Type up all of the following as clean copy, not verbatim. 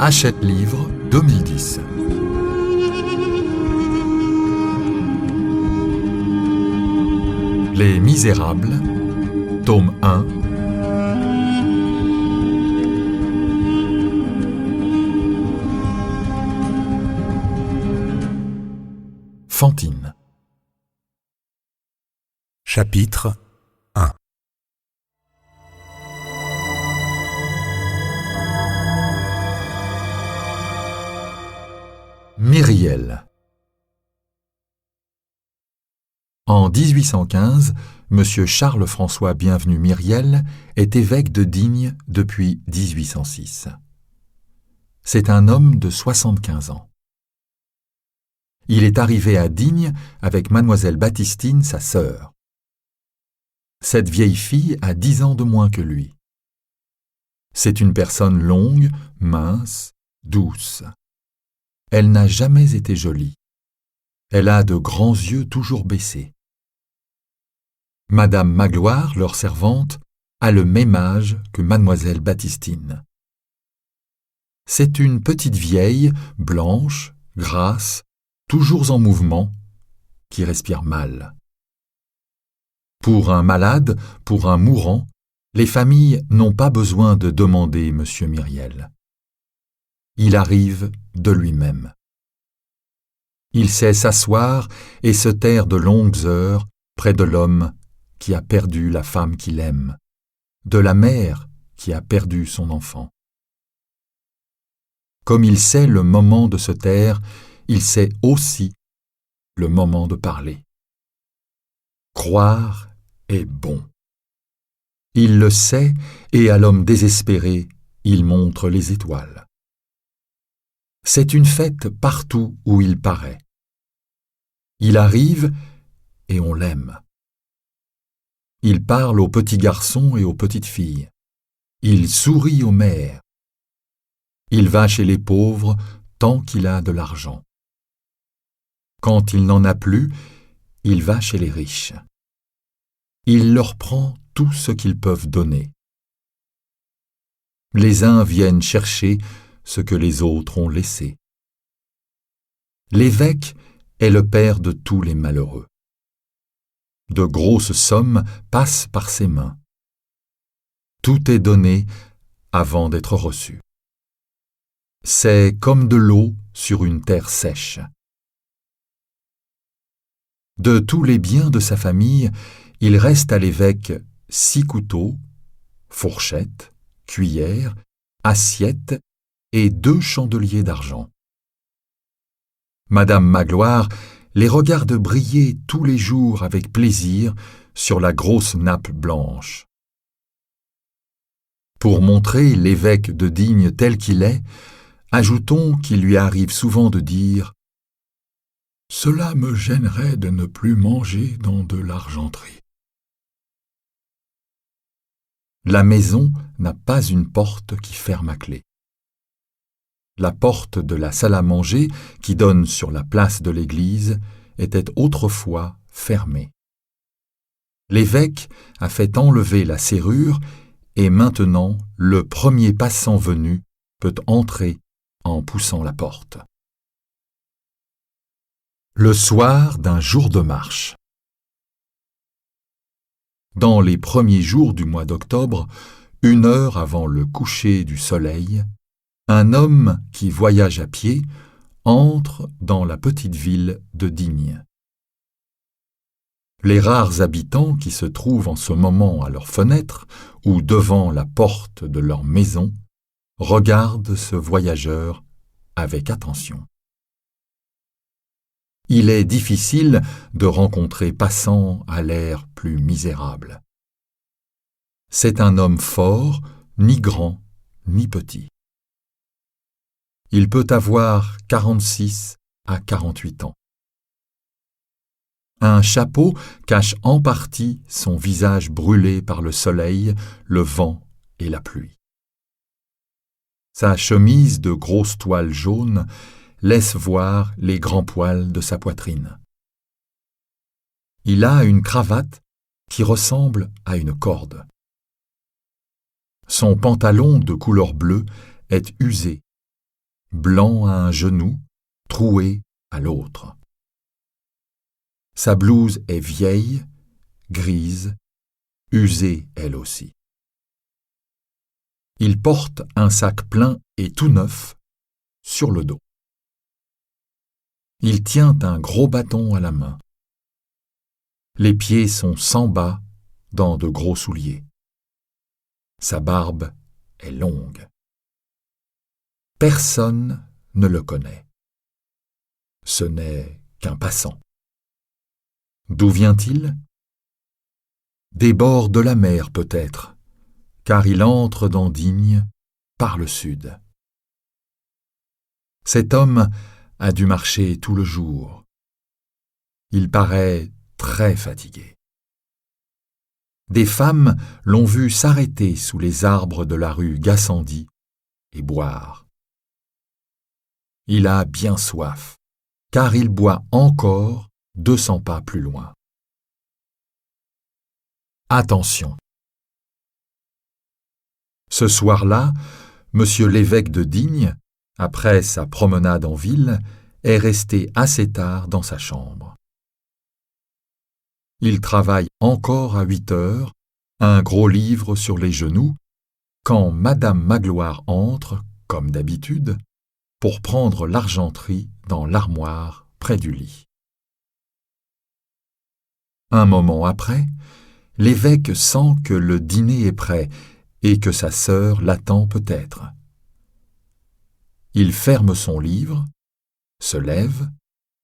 Hachette Livre 2010. Les Misérables, tome 1. Fantine. Chapitre 1. Myriel. En 1815, M. Charles-François Bienvenu Myriel est évêque de Digne depuis 1806. C'est un homme de 75 ans. Il est arrivé à Digne avec mademoiselle Baptistine, sa sœur. Cette vieille fille a 10 ans de moins que lui. C'est une personne longue, mince, douce. Elle n'a jamais été jolie. Elle a de grands yeux toujours baissés. Madame Magloire, leur servante, a le même âge que mademoiselle Baptistine. C'est une petite vieille, blanche, grasse, toujours en mouvement, qui respire mal. Pour un malade, pour un mourant, les familles n'ont pas besoin de demander M. Myriel. Il arrive de lui-même. Il sait s'asseoir et se taire de longues heures près de l'homme qui a perdu la femme qu'il aime, de la mère qui a perdu son enfant. Comme il sait le moment de se taire, il sait aussi le moment de parler. Croire est bon. Il le sait et à l'homme désespéré, il montre les étoiles. C'est une fête partout où il paraît. Il arrive et on l'aime. Il parle aux petits garçons et aux petites filles. Il sourit aux mères. Il va chez les pauvres tant qu'il a de l'argent. Quand il n'en a plus, il va chez les riches. Il leur prend tout ce qu'ils peuvent donner. Les uns viennent chercher ce que les autres ont laissé. L'évêque est le père de tous les malheureux. De grosses sommes passent par ses mains. Tout est donné avant d'être reçu. C'est comme de l'eau sur une terre sèche. De tous les biens de sa famille, il reste à l'évêque 6 couteaux, fourchettes, cuillères, assiettes et 2 chandeliers d'argent. Madame Magloire les regarde briller tous les jours avec plaisir sur la grosse nappe blanche. Pour montrer l'évêque de Digne tel qu'il est, ajoutons qu'il lui arrive souvent de dire « Cela me gênerait de ne plus manger dans de l'argenterie. » La maison n'a pas une porte qui ferme à clé. La porte de la salle à manger, qui donne sur la place de l'église, était autrefois fermée. L'évêque a fait enlever la serrure et maintenant le premier passant venu peut entrer en poussant la porte. Le soir d'un jour de marche. Dans les premiers jours du mois d'octobre, 1 heure avant le coucher du soleil, un homme qui voyage à pied entre dans la petite ville de Digne. Les rares habitants qui se trouvent en ce moment à leur fenêtre ou devant la porte de leur maison regardent ce voyageur avec attention. Il est difficile de rencontrer passant à l'air plus misérable. C'est un homme fort, ni grand, ni petit. Il peut avoir 46 à 48 ans. Un chapeau cache en partie son visage brûlé par le soleil, le vent et la pluie. Sa chemise de grosse toile jaune laisse voir les grands poils de sa poitrine. Il a une cravate qui ressemble à une corde. Son pantalon de couleur bleue est usé blanc à un genou, troué à l'autre. Sa blouse est vieille, grise, usée elle aussi. Il porte un sac plein et tout neuf sur le dos. Il tient un gros bâton à la main. Les pieds sont sans bas dans de gros souliers. Sa barbe est longue. Personne ne le connaît. Ce n'est qu'un passant. D'où vient-il? Des bords de la mer peut-être, car il entre dans Digne par le sud. Cet homme a dû marcher tout le jour. Il paraît très fatigué. Des femmes l'ont vu s'arrêter sous les arbres de la rue Gassendi et boire. Il a bien soif, car il boit encore 200 pas plus loin. Attention! Ce soir-là, monsieur l'évêque de Digne, après sa promenade en ville, est resté assez tard dans sa chambre. Il travaille encore à 8 heures, un gros livre sur les genoux, quand madame Magloire entre, comme d'habitude, pour prendre l'argenterie dans l'armoire près du lit. Un moment après, l'évêque sent que le dîner est prêt et que sa sœur l'attend peut-être. Il ferme son livre, se lève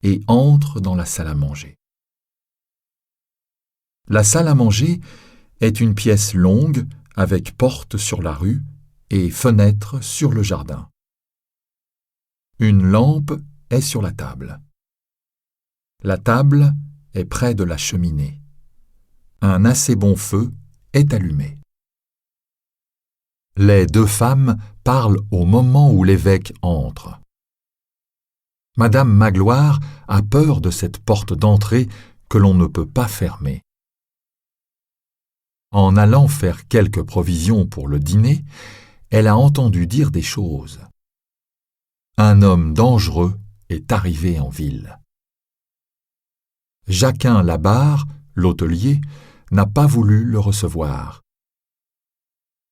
et entre dans la salle à manger. La salle à manger est une pièce longue avec porte sur la rue et fenêtre sur le jardin. Une lampe est sur la table. La table est près de la cheminée. Un assez bon feu est allumé. Les deux femmes parlent au moment où l'évêque entre. Madame Magloire a peur de cette porte d'entrée que l'on ne peut pas fermer. En allant faire quelques provisions pour le dîner, elle a entendu dire des choses. Un homme dangereux est arrivé en ville. Jacquin Labarre, l'hôtelier, n'a pas voulu le recevoir.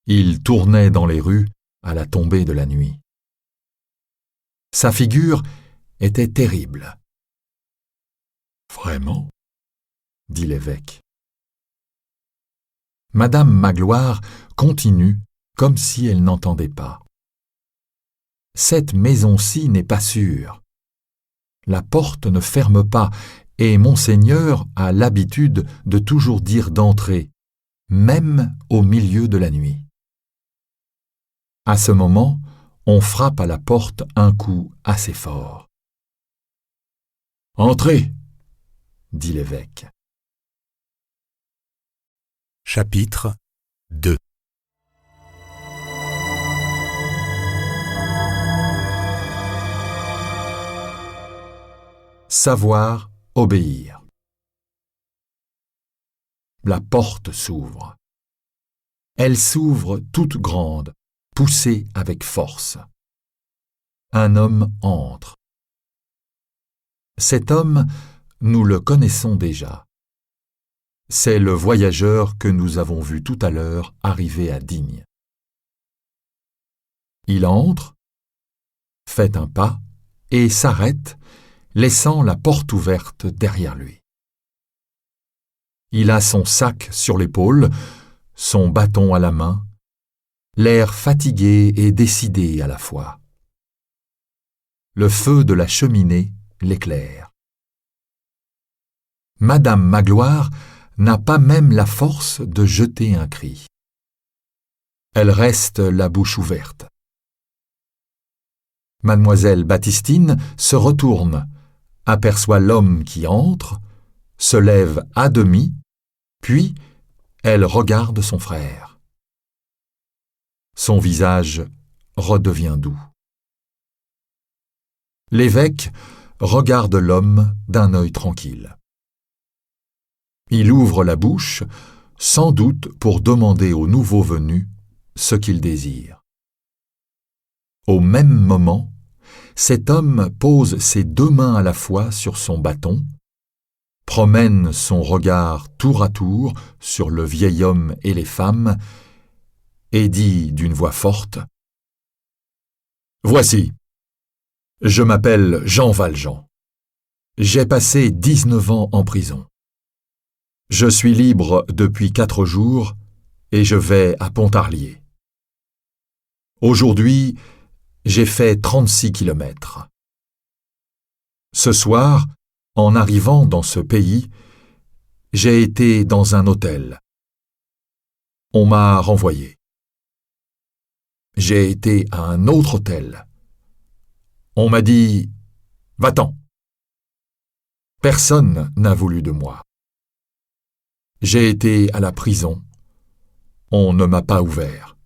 Il tournait dans les rues à la tombée de la nuit. Sa figure était terrible. « Vraiment ?» dit l'évêque. Madame Magloire continue comme si elle n'entendait pas. Cette maison-ci n'est pas sûre. La porte ne ferme pas et Monseigneur a l'habitude de toujours dire d'entrer, même au milieu de la nuit. À ce moment, on frappe à la porte un coup assez fort. « Entrez !» dit l'évêque. Chapitre 2. Savoir obéir. La porte s'ouvre. Elle s'ouvre toute grande, poussée avec force. Un homme entre. Cet homme, nous le connaissons déjà. C'est le voyageur que nous avons vu tout à l'heure arriver à Digne. Il entre, fait un pas et s'arrête, laissant la porte ouverte derrière lui. Il a son sac sur l'épaule, son bâton à la main, l'air fatigué et décidé à la fois. Le feu de la cheminée l'éclaire. Madame Magloire n'a pas même la force de jeter un cri. Elle reste la bouche ouverte. Mademoiselle Baptistine se retourne, aperçoit l'homme qui entre, se lève à demi, puis elle regarde son frère. Son visage redevient doux. L'évêque regarde l'homme d'un œil tranquille. Il ouvre la bouche, sans doute pour demander au nouveau venu ce qu'il désire. Au même moment, cet homme pose ses 2 mains à la fois sur son bâton, promène son regard tour à tour sur le vieil homme et les femmes, et dit d'une voix forte : « Voici, je m'appelle Jean Valjean. J'ai passé 19 ans en prison. Je suis libre depuis 4 jours et je vais à Pontarlier. Aujourd'hui, j'ai fait 36 kilomètres. Ce soir, en arrivant dans ce pays, j'ai été dans un hôtel. On m'a renvoyé. J'ai été à un autre hôtel. On m'a dit « Va-t'en ». Personne n'a voulu de moi. J'ai été à la prison. On ne m'a pas ouvert.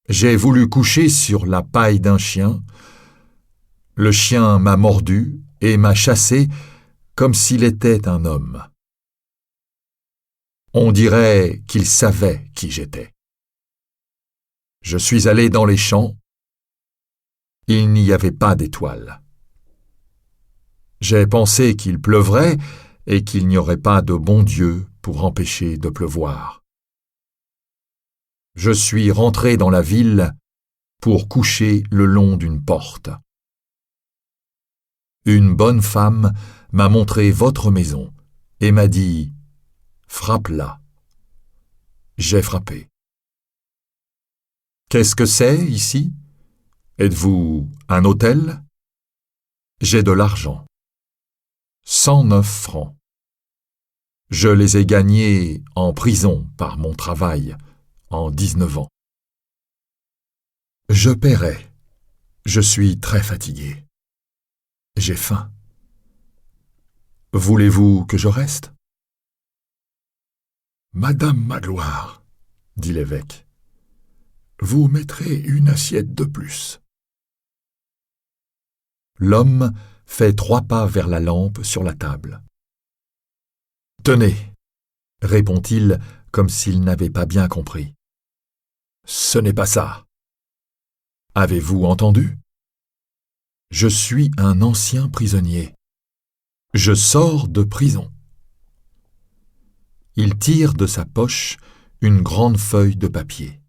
J'ai voulu coucher sur la paille d'un chien. Le chien m'a mordu et m'a chassé comme s'il était un homme. On dirait qu'il savait qui j'étais. Je suis allé dans les champs. Il n'y avait pas d'étoiles. J'ai pensé qu'il pleuvrait et qu'il n'y aurait pas de bon Dieu pour empêcher de pleuvoir. Je suis rentré dans la ville pour coucher le long d'une porte. Une bonne femme m'a montré votre maison et m'a dit « Frappe-la ». J'ai frappé. Qu'est-ce que c'est ici ? Êtes-vous un hôtel ? J'ai de l'argent. 109 francs. Je les ai gagnés en prison par mon travail en 19 ans. Je paierai. Je suis très fatigué. J'ai faim. Voulez-vous que je reste ? Madame Magloire, dit l'évêque, vous mettrez une assiette de plus. L'homme fait 3 pas vers la lampe sur la table. « Tenez » répond-il comme s'il n'avait pas bien compris. « Ce n'est pas ça. Avez-vous entendu ? Je suis un ancien prisonnier. Je sors de prison. » Il tire de sa poche une grande feuille de papier.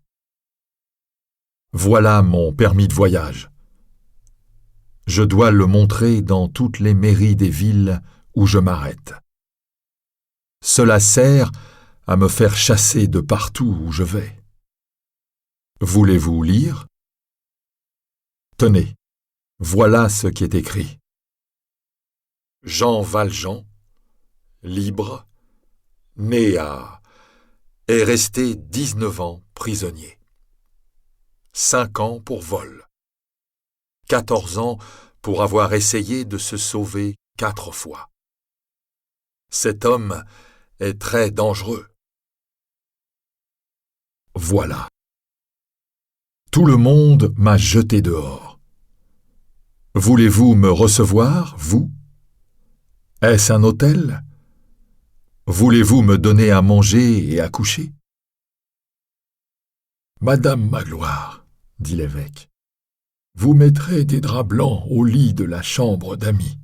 « Voilà mon permis de voyage. Je dois le montrer dans toutes les mairies des villes où je m'arrête. Cela sert à me faire chasser de partout où je vais. Voulez-vous lire ? Tenez, voilà ce qui est écrit. Jean Valjean, libre, né à, est resté 19 ans prisonnier. 5 ans pour vol. 14 ans pour avoir essayé de se sauver 4 fois. Cet homme est très dangereux. Voilà. Tout le monde m'a jeté dehors. Voulez-vous me recevoir, vous ? Est-ce un hôtel ? Voulez-vous me donner à manger et à coucher ? Madame Magloire, dit l'évêque, vous mettrez des draps blancs au lit de la chambre d'amis.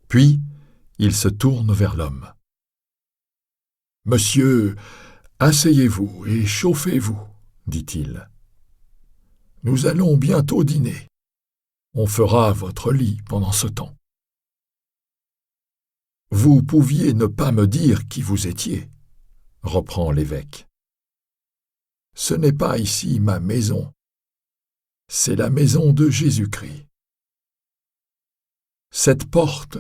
Puis, il se tourne vers l'homme. Monsieur, asseyez-vous et chauffez-vous, dit-il. Nous allons bientôt dîner. On fera votre lit pendant ce temps. Vous pouviez ne pas me dire qui vous étiez, reprend l'évêque. Ce n'est pas ici ma maison. C'est la maison de Jésus-Christ. Cette porte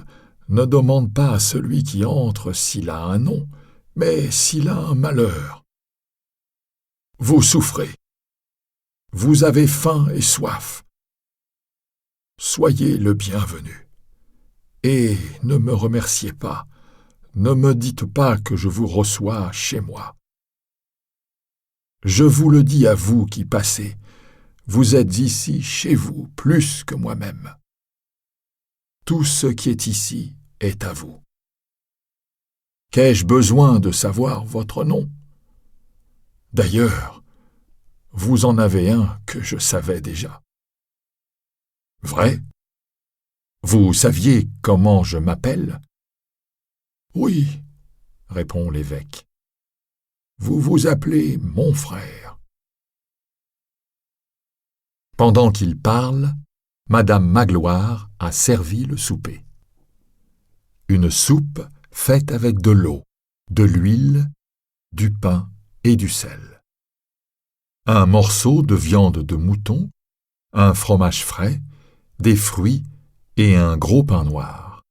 ne demande pas à celui qui entre s'il a un nom, mais s'il a un malheur. Vous souffrez. Vous avez faim et soif. Soyez le bienvenu. Et ne me remerciez pas, ne me dites pas que je vous reçois chez moi. Je vous le dis à vous qui passez, vous êtes ici chez vous plus que moi-même. Tout ce qui est ici est à vous. Qu'ai-je besoin de savoir votre nom ? D'ailleurs, vous en avez un que je savais déjà. Vrai? Vous saviez comment je m'appelle? Oui, Répond l'évêque. vous vous appelez mon frère. Pendant qu'il parle, Madame Magloire a servi le souper. Une soupe faite avec de l'eau, de l'huile, du pain et du sel. Un morceau de viande de mouton, un fromage frais, des fruits et un gros pain noir.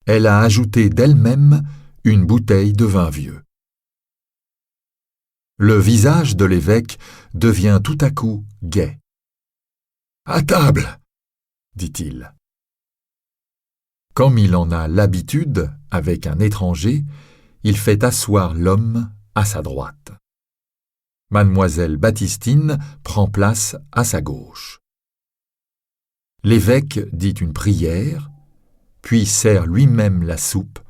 Elle a ajouté d'elle-même une bouteille de vin vieux. Le visage de l'évêque devient tout à coup gai. « À table !» dit-il. Comme il en a l'habitude avec un étranger, il fait asseoir l'homme à sa droite. Mademoiselle Baptistine prend place à sa gauche. L'évêque dit une prière, puis sert lui-même la soupe,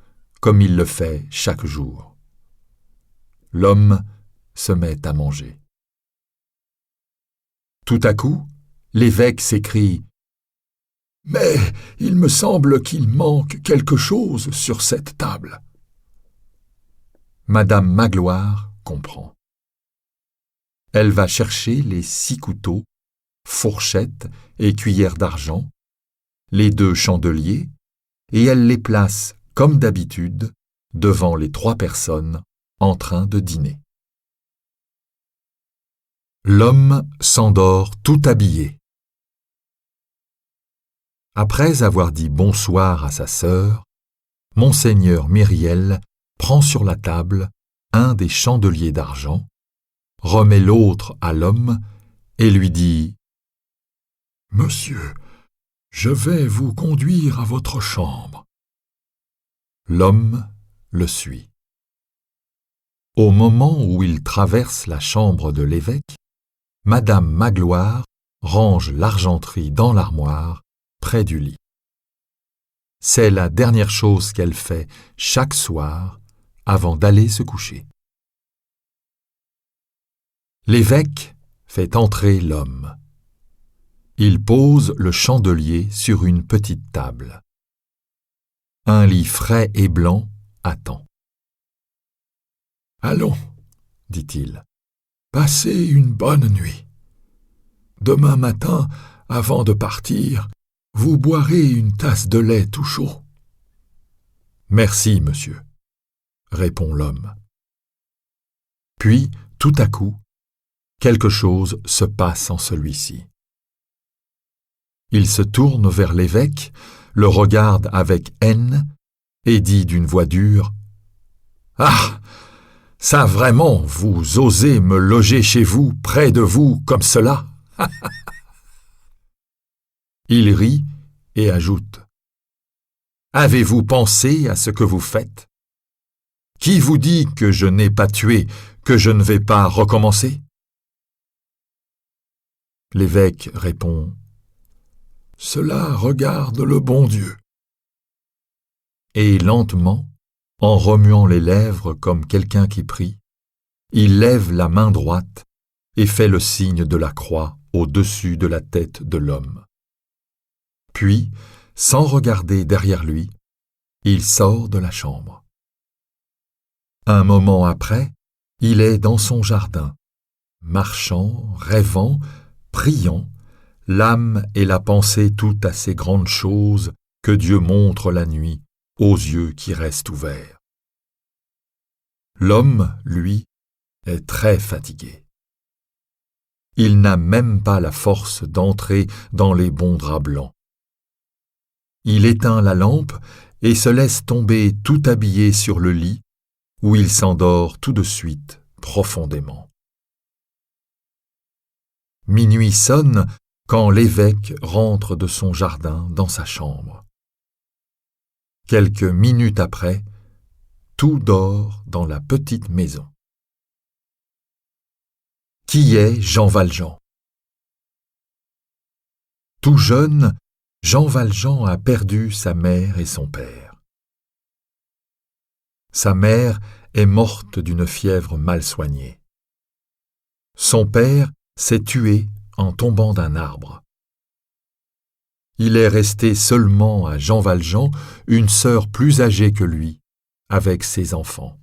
comme il le fait chaque jour. L'homme se met à manger. Tout à coup, l'évêque s'écrie « Mais il me semble qu'il manque quelque chose sur cette table. » Madame Magloire comprend. Elle va chercher les 6 couteaux, fourchettes et cuillères d'argent, les 2 chandeliers, et elle les place, comme d'habitude, devant les 3 personnes en train de dîner. L'homme s'endort tout habillé. Après avoir dit bonsoir à sa sœur, Monseigneur Myriel prend sur la table un des chandeliers d'argent, remet l'autre à l'homme et lui dit « Monsieur, je vais vous conduire à votre chambre. » L'homme le suit. Au moment où il traverse la chambre de l'évêque, Madame Magloire range l'argenterie dans l'armoire près du lit. C'est la dernière chose qu'elle fait chaque soir avant d'aller se coucher. L'évêque fait entrer l'homme. Il pose le chandelier sur une petite table. Un lit frais et blanc attend. « Allons, dit-il. passez une bonne nuit. Demain matin, avant de partir, vous boirez une tasse de lait tout chaud. »« Merci, monsieur, répond l'homme. Puis, tout à coup, quelque chose se passe en celui-ci. Il se tourne vers l'évêque, le regarde avec haine et dit d'une voix dure « Ah, ça vraiment, vous osez me loger chez vous, près de vous, comme cela ?» Il rit et ajoute « Avez-vous pensé à ce que vous faites? Qui vous dit que je n'ai pas tué, que je ne vais pas recommencer ?» L'évêque répond « Cela regarde le bon Dieu. » Et lentement, en remuant les lèvres comme quelqu'un qui prie, il lève la main droite et fait le signe de la croix au-dessus de la tête de l'homme. Puis, sans regarder derrière lui, il sort de la chambre. Un moment après, il est dans son jardin, marchant, rêvant, priant, l'âme et la pensée tout à ces grandes choses que Dieu montre la nuit aux yeux qui restent ouverts. L'homme, lui, est très fatigué. Il n'a même pas la force d'entrer dans les bons draps blancs. Il éteint la lampe et se laisse tomber tout habillé sur le lit, où il s'endort tout de suite profondément. Minuit sonne quand l'évêque rentre de son jardin dans sa chambre. Quelques minutes après, tout dort dans la petite maison. Qui est Jean Valjean? Tout jeune, Jean Valjean a perdu sa mère et son père. Sa mère est morte d'une fièvre mal soignée. Son père s'est tué en tombant d'un arbre. Il est resté seulement à Jean Valjean une sœur plus âgée que lui, avec ses enfants.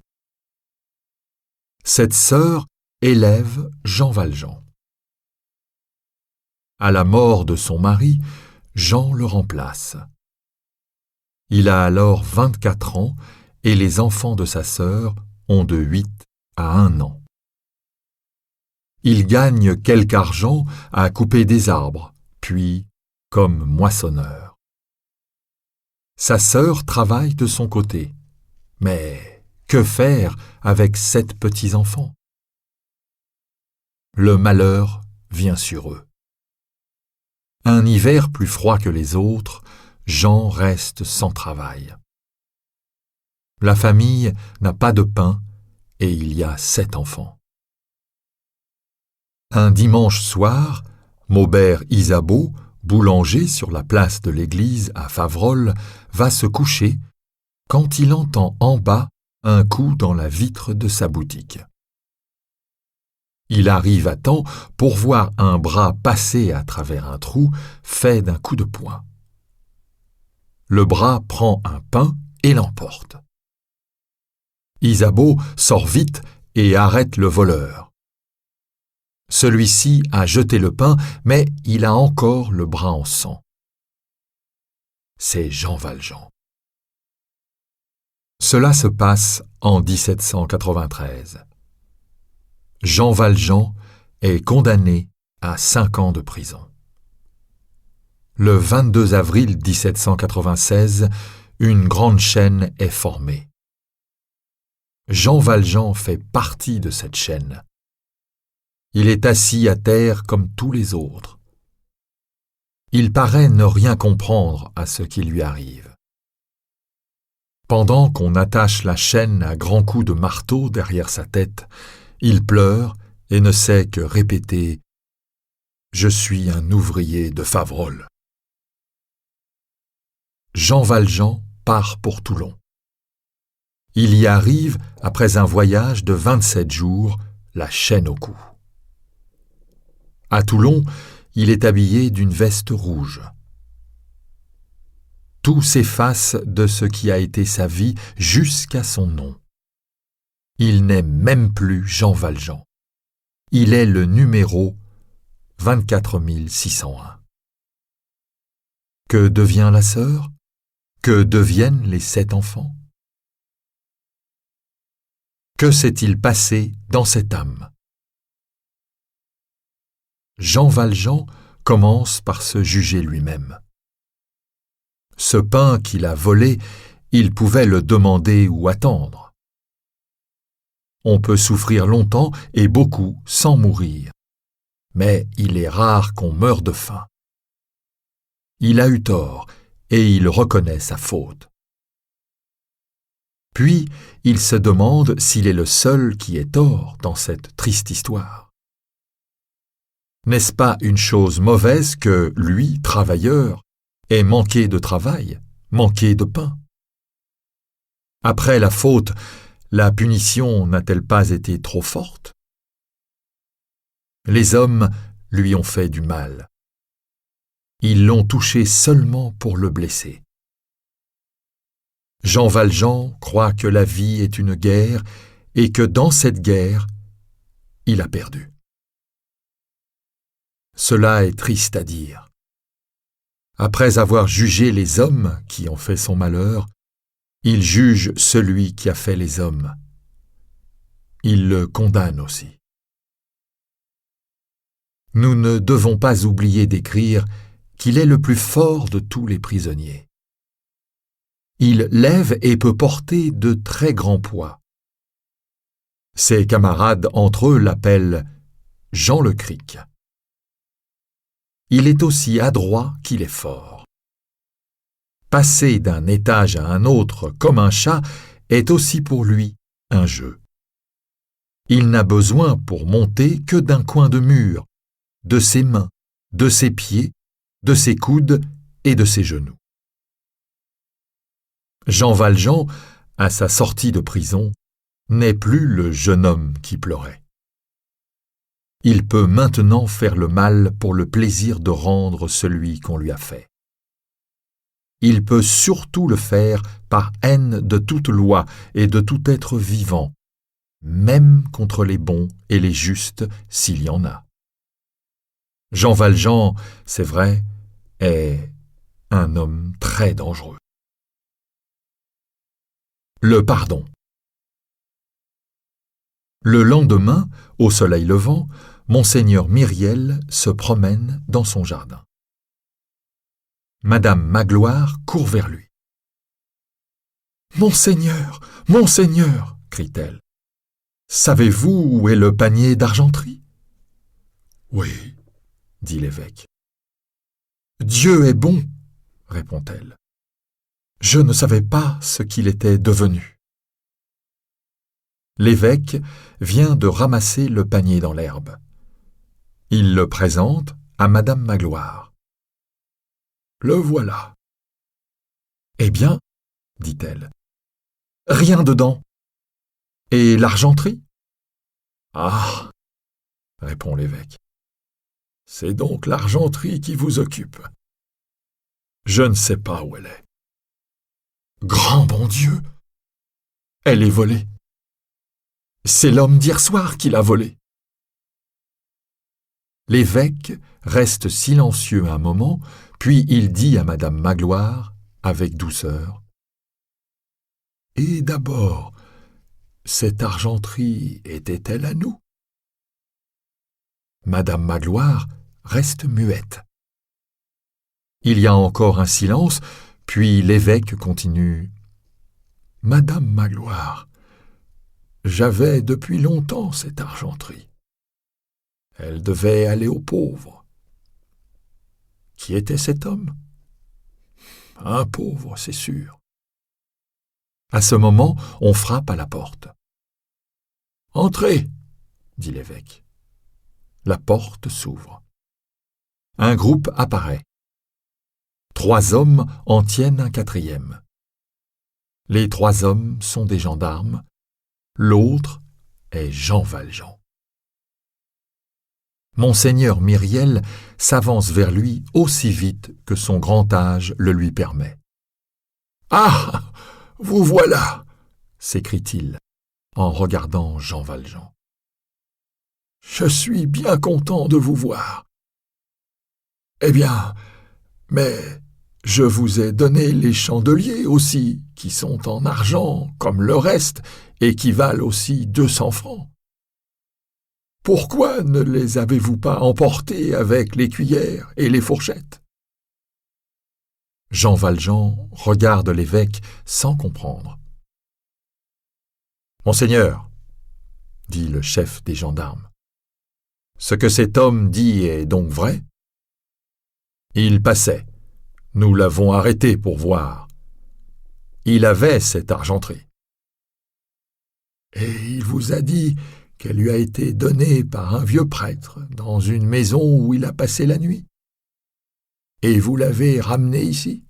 Cette sœur élève Jean Valjean. À la mort de son mari, Jean le remplace. Il a alors 24 ans et les enfants de sa sœur ont de 8 à 1 an. Il gagne quelque argent à couper des arbres, puis comme moissonneur. Sa sœur travaille de son côté, mais que faire avec 7 petits-enfants? Le malheur vient sur eux. Un hiver plus froid que les autres, Jean reste sans travail. La famille n'a pas de pain et il y a 7 enfants. Un dimanche soir, Maubert Isabeau, boulanger sur la place de l'église à Faverolles, va se coucher quand il entend en bas un coup dans la vitre de sa boutique. Il arrive à temps pour voir un bras passer à travers un trou fait d'un coup de poing. Le bras prend un pain et l'emporte. Isabeau sort vite et arrête le voleur. Celui-ci a jeté le pain, mais il a encore le bras en sang. C'est Jean Valjean. Cela se passe en 1793. Jean Valjean est condamné à 5 ans de prison. Le 22 avril 1796, une grande chaîne est formée. Jean Valjean fait partie de cette chaîne. Il est assis à terre comme tous les autres. Il paraît ne rien comprendre à ce qui lui arrive. Pendant qu'on attache la chaîne à grands coups de marteau derrière sa tête, il pleure et ne sait que répéter « Je suis un ouvrier de Faverolles ». Jean Valjean part pour Toulon. Il y arrive après un voyage de 27 jours, la chaîne au cou. À Toulon, il est habillé d'une veste rouge. Tout s'efface de ce qui a été sa vie jusqu'à son nom. Il n'est même plus Jean Valjean. Il est le numéro 24 601. Que devient la sœur? Que deviennent les 7 enfants? Que s'est-il passé dans cette âme? Jean Valjean commence par se juger lui-même. Ce pain qu'il a volé, il pouvait le demander ou attendre. On peut souffrir longtemps et beaucoup sans mourir, mais il est rare qu'on meure de faim. Il a eu tort et il reconnaît sa faute. Puis, il se demande s'il est le seul qui ait tort dans cette triste histoire. N'est-ce pas une chose mauvaise que lui, travailleur, ait manqué de travail, manqué de pain? Après la faute, la punition n'a-t-elle pas été trop forte? Les hommes lui ont fait du mal. Ils l'ont touché seulement pour le blesser. Jean Valjean croit que la vie est une guerre et que dans cette guerre, il a perdu. Cela est triste à dire. Après avoir jugé les hommes qui ont fait son malheur, il juge celui qui a fait les hommes. Il le condamne aussi. Nous ne devons pas oublier d'écrire qu'il est le plus fort de tous les prisonniers. Il lève et peut porter de très grands poids. Ses camarades entre eux l'appellent Jean le Cric. Il est aussi adroit qu'il est fort. Passer d'un étage à un autre comme un chat est aussi pour lui un jeu. Il n'a besoin pour monter que d'un coin de mur, de ses mains, de ses pieds, de ses coudes et de ses genoux. Jean Valjean, à sa sortie de prison, n'est plus le jeune homme qui pleurait. Il peut maintenant faire le mal pour le plaisir de rendre celui qu'on lui a fait. il peut surtout le faire par haine de toute loi et de tout être vivant, même contre les bons et les justes s'il y en a. Jean Valjean, c'est vrai, est un homme très dangereux. Le pardon. Le lendemain, au soleil levant, Monseigneur Myriel se promène dans son jardin. Madame Magloire court vers lui. « Monseigneur, Monseigneur !» crie-t-elle. « Savez-vous où est le panier d'argenterie ?»« Oui, » dit l'évêque. « Dieu est bon, » répond-elle. « Je ne savais pas ce qu'il était devenu. » L'évêque vient de ramasser le panier dans l'herbe. Il le présente à Madame Magloire. « Le voilà. »« Eh bien, dit-elle, rien dedans. Et l'argenterie ?»« Ah, répond l'évêque. C'est donc l'argenterie qui vous occupe. Je ne sais pas où elle est. Grand bon Dieu! Elle est volée. C'est l'homme d'hier soir qui l'a volée. L'évêque reste silencieux un moment, puis il dit à Madame Magloire, avec douceur, « Et d'abord, cette argenterie était-elle à nous ?» Madame Magloire reste muette. Il y a encore un silence, puis l'évêque continue. « Madame Magloire, j'avais depuis longtemps cette argenterie. Elle devait aller aux pauvres. Qui était cet homme? Un pauvre, c'est sûr. » À ce moment, on frappe à la porte. « Entrez !» dit l'évêque. La porte s'ouvre. Un groupe apparaît. 3 hommes en tiennent un 4e. Les 3 hommes sont des gendarmes. L'autre est Jean Valjean. Monseigneur Myriel s'avance vers lui aussi vite que son grand âge le lui permet. « Ah, vous voilà !» s'écrie-t-il en regardant Jean Valjean. « Je suis bien content de vous voir. Eh bien, mais je vous ai donné les chandeliers aussi, qui sont en argent comme le reste et qui valent aussi 200 francs. Pourquoi ne les avez-vous pas emportés avec les cuillères et les fourchettes ?» Jean Valjean regarde l'évêque sans comprendre. « Monseigneur, » dit le chef des gendarmes, « ce que cet homme dit est donc vrai ? Il passait. Nous l'avons arrêté pour voir. Il avait cette argenterie. » « Et il vous a dit qu'elle lui a été donnée par un vieux prêtre dans une maison où il a passé la nuit. Et vous l'avez ramené ici.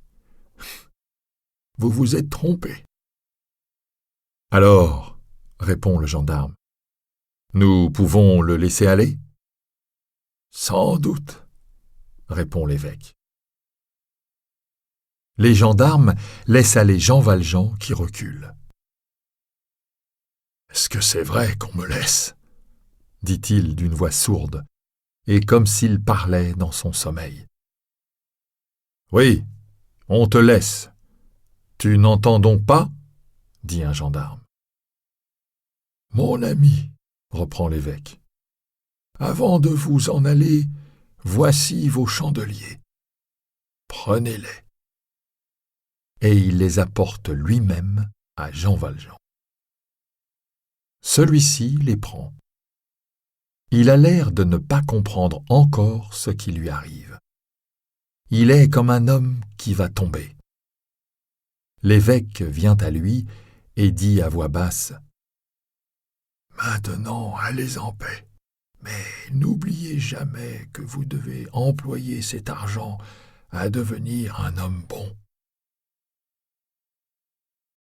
Vous vous êtes trompé. »« Alors, répond le gendarme, nous pouvons le laisser aller ? » ?»« Sans doute, répond l'évêque. Les gendarmes laissent aller Jean Valjean qui recule. « Est-ce que c'est vrai qu'on me laisse ?» dit-il d'une voix sourde, et comme s'il parlait dans son sommeil. « Oui, on te laisse. Tu n'entends donc pas ?» dit un gendarme. « Mon ami, reprend l'évêque, avant de vous en aller, voici vos chandeliers. Prenez-les. » Et il les apporte lui-même à Jean Valjean. Celui-ci les prend. Il a l'air de ne pas comprendre encore ce qui lui arrive. Il est comme un homme qui va tomber. L'évêque vient à lui et dit à voix basse : « Maintenant, allez en paix, mais n'oubliez jamais que vous devez employer cet argent à devenir un homme bon. »